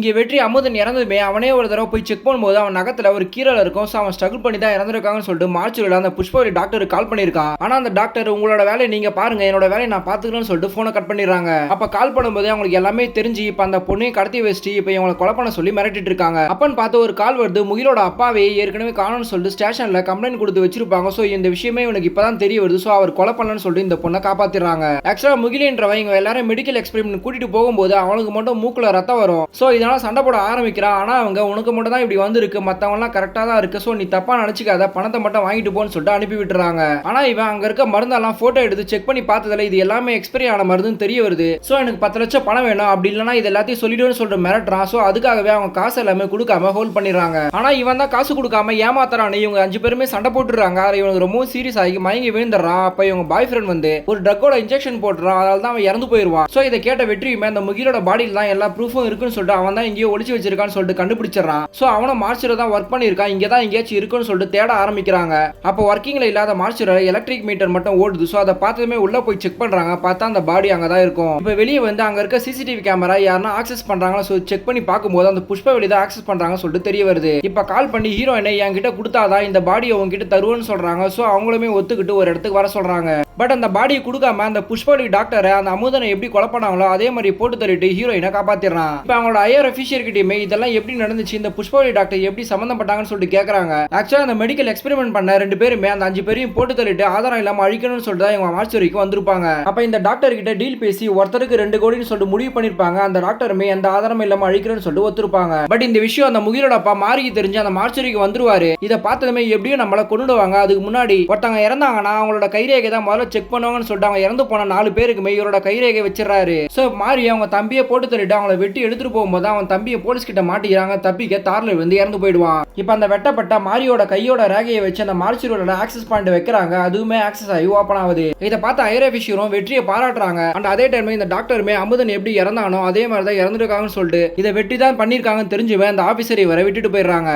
இங்க வெற்றி அமுதன் இறந்ததுமே அவனே ஒரு தடவை போய் செக் பண்ணும்போது அவன் நகத்துல ஒரு கீரல் இருக்கும். ஸோ அவன் ஸ்ட்ரகிள் பண்ணி தான் இறந்துருக்காங்கன்னு சொல்லிட்டு மார்ச்சுரியில் அந்த புஷ்பவல்லி டாக்டருக்கு கால் பண்ணியிருக்கான். ஆனா அந்த டாக்டர் உங்களோட வேலையை நீங்க பாருங்க, என்னோட வேலையை நான் பாத்துக்கிறேன்னு சொல்லிட்டு போனை கட் பண்ணிடுறாங்க. அப்ப கால் பண்ணும்போது அவங்களுக்கு எல்லாமே தெரிஞ்சு இப்ப அந்த பொண்ணையும் கடத்தி வச்சுட்டு இப்ப இவங்களை கொலை பண்ண சொல்லி மிரட்டிட்டு இருக்காங்க. அப்பன்னு பார்த்து ஒரு கால் வருது. முகிலோட அப்பாவே ஏற்கனவே காணும்னு சொல்லிட்டு ஸ்டேஷன்ல கம்ப்ளைண்ட் கொடுத்து வச்சிருப்பாங்க. ஸோ இந்த விஷயமே இவனுக்கு இப்பதான் தெரிய வருது. ஸோ அவர் கொலை பண்ணலன்னு சொல்லிட்டு இந்த பொண்ணை காப்பாத்திடுறாங்க. ஆக்சுவலா முகிலின்றவன் இவங்க எல்லாரும் மெடிக்கல் எக்ஸ்பெரிமெண்ட் கூட்டிட்டு போகும்போது அவனுக்கு மட்டும் மூக்குல ரத்தம் வரும். ஸோ இதனால சண்டை போட ஆரம்பிக்கிறான். ஆனா அவங்க உனக்கு மட்டும் தான் இப்படி வந்திருக்கு, மத்தவங்க எல்லாம் கரெக்டா தான் இருக்கு. சோ நீ தப்பா நினைச்சுக்காத, பணத்தை மட்டும் வாங்கிட்டு போன்னு சொல்லிட்டு அனுப்பி விட்டுறாங்க. ஆனா இவன் அங்க இருக்க மருந்தெல்லாம் போட்டோ எடுத்து செக் பண்ணி பார்த்ததுல இது எல்லாமே எக்ஸ்பைரி ஆன மருந்துன்னு தெரிய வருது. சோ எனக்கு 10 லட்சம் பணம் வேணும், அப்படி இல்லைன்னா இது எல்லாத்தையும் சொல்லிடுன்னு சொல்லிட்டு மிரட்டுறான். சோ அதுக்காகவே அவங்க காசு எல்லாமே கொடுக்காம ஹோல்ட் பண்ணிடுறாங்க. ஆனா இவன் தான் காசு கொடுக்காம ஏமாத்துறான்னு இவங்க 5 பேருமே சண்டை போட்டுறாங்க. இவனுக்கு ரொம்ப சீரியஸ் ஆகி மயங்கி விழுந்துடுறான். அப்ப இவங்க பாய் ஃப்ரெண்ட் வந்து ஒரு ட்ரக்கோட இன்ஜெக்ஷன் போட்டுறான். அதனால தான் அவன் இறந்து போயிருவான். சோ இதை கேட்ட வெற்றியுமே அந்த முகிலோட பாடியில் தான் எல்லா ப்ரூஃபும் இருக்குன்னு சொல்லிட்டு அவன் தான் எங்கேயோ ஒளிச்சு வச்சிருக்கான்னு சொல்லிட்டு கண்டுபிடிச்சிடறான். சோ அவனும் மார்ச்சுல தான் ஒர்க் பண்ணிருக்கான். இங்க தான் எங்கேயாச்சும் இருக்குன்னு சொல்லிட்டு தேட ஆரம்பிக்கிறாங்க. அப்போ ஒர்க்கிங்ல இல்லாத மார்ச்சுல எலக்ட்ரிக் மீட்டர் மட்டும் ஓடுது. சோ அதை பார்த்ததுமே உள்ள போய் செக் பண்றாங்க. பார்த்தா அந்த பாடி அங்க தான் இருக்கும். இப்போ வெளியே வந்து அங்க இருக்க சிசிடிவி கேமரா யாருன்னா ஆக்சஸ் பண்றாங்களா சோ செக் பண்ணி பார்க்கும்போது அந்த புஷ்பவல்லி தான் ஆக்சஸ் பண்றாங்கன்னு சொல்லிட்டு தெரிய வருது. இப்போ கால் பண்ணி ஹீரோயினை என்கிட்ட கொடுத்தாதான் இந்த பாடியை உங்ககிட்ட தருவேன்னு சொல்றாங்க. சோ அவங்களுமே ஒத்துக்கிட்டு ஒரு இடத்துக்கு வர சொல்றாங்க. பட் அந்த பாடியை கொடுக்காம அந்த புஷ்பவல்லி டாக்டரை அந்த அமுதனை எப்படி கொலை பண்ணாங்களோ அதே மாதிரி போட்டு தள்ளிட்டு ஹீரோயினை காப்பாத்திடுறான். இப்போ அவங்களோட ஐஆர் அபிஷியல் கிட்டயுமே இதெல்லாம் எப்படி நடந்துச்சு, இந்த புஷ்பவல்லி டாக்டர் எப்படி சம்பந்தப்பட்டாங்கன்னு சொல்லிட்டு கேட்கறாங்க. ஆக்சுவலா அந்த மெடிக்கல் எக்ஸ்பெரிமெண்ட் பண்ண 2 பேருமே அந்த 5 பேரையும் போட்டு தள்ளிட்டு ஆதாரம் இல்லாம அழிக்கணும்னு சொல்லிட்டு இவங்க மார்ச்சுரிக்கு வந்திருப்பாங்க. அப்ப இந்த டாக்டர் கிட்ட டீல் பேசி ஒருத்தருக்கு 2 கோடின்னு சொல்லிட்டு முடிவு பண்ணிருப்பாங்க. அந்த டாக்டருமே எந்த ஆதாரம் இல்லாம அழிக்கணும்னு சொல்லிட்டு ஒத்துருப்பாங்க. பட் இந்த விஷயம் அந்த முகிலோட அப்பா மாரிக்கு தெரிஞ்சு அந்த மார்ச்சுரிக்கு வந்துருவாரு. இதை பார்த்ததுமே எப்படியும் நம்மள கொண்டுடுவாங்க. அதுக்கு முன்னாடி ஒருத்தவங்க இறந்தாங்கன்னா அவங்களோட கைரேகை தான் முதல்ல செக் பண்ணுவாங்கன்னு சொல்லிட்டு அவங்க இறந்து போன 4 பேருக்குமே இவரோட கைரேகை வச்சிடறாரு. சோ மாரி அவங்க தம்பியை போட்டு தள்ளிட்டு அவங்கள வெட்டி எடுத்துட்டு போகும்போது அவன் தம்பியை போலீஸ் கிட்ட மாட்டிக்கிறாங்க. தப்பிக்க தார்ல வந்து இறந்து போயிடுவான். இப்ப அந்த வெட்டப்பட்ட மாரியோட கையோட ரேகையை வச்சு அந்த மார்ச்சுரியோட ஆக்சஸ் பாயிண்ட் வைக்கிறாங்க. அதுவுமே ஆக்சஸ் ஆகி ஓபன் ஆகுது. இதை பார்த்து ஐஆர் அபிஷியரும் வெற்றியை பாராட்டுறாங்க. அண்ட் அதே டைம் இந்த டாக்டருமே அமுதன் எப்படி இறந்தானோ அதே மாதிரி தான் இறந்துருக்காங்கன்னு சொல்லிட்டு இதை வெற்றி தான் பண்ணிருக்காங்கன்னு தெரிஞ்சுவே அந்த ஆபீசரை வர விட்டுட்டு போயிடுறாங்க.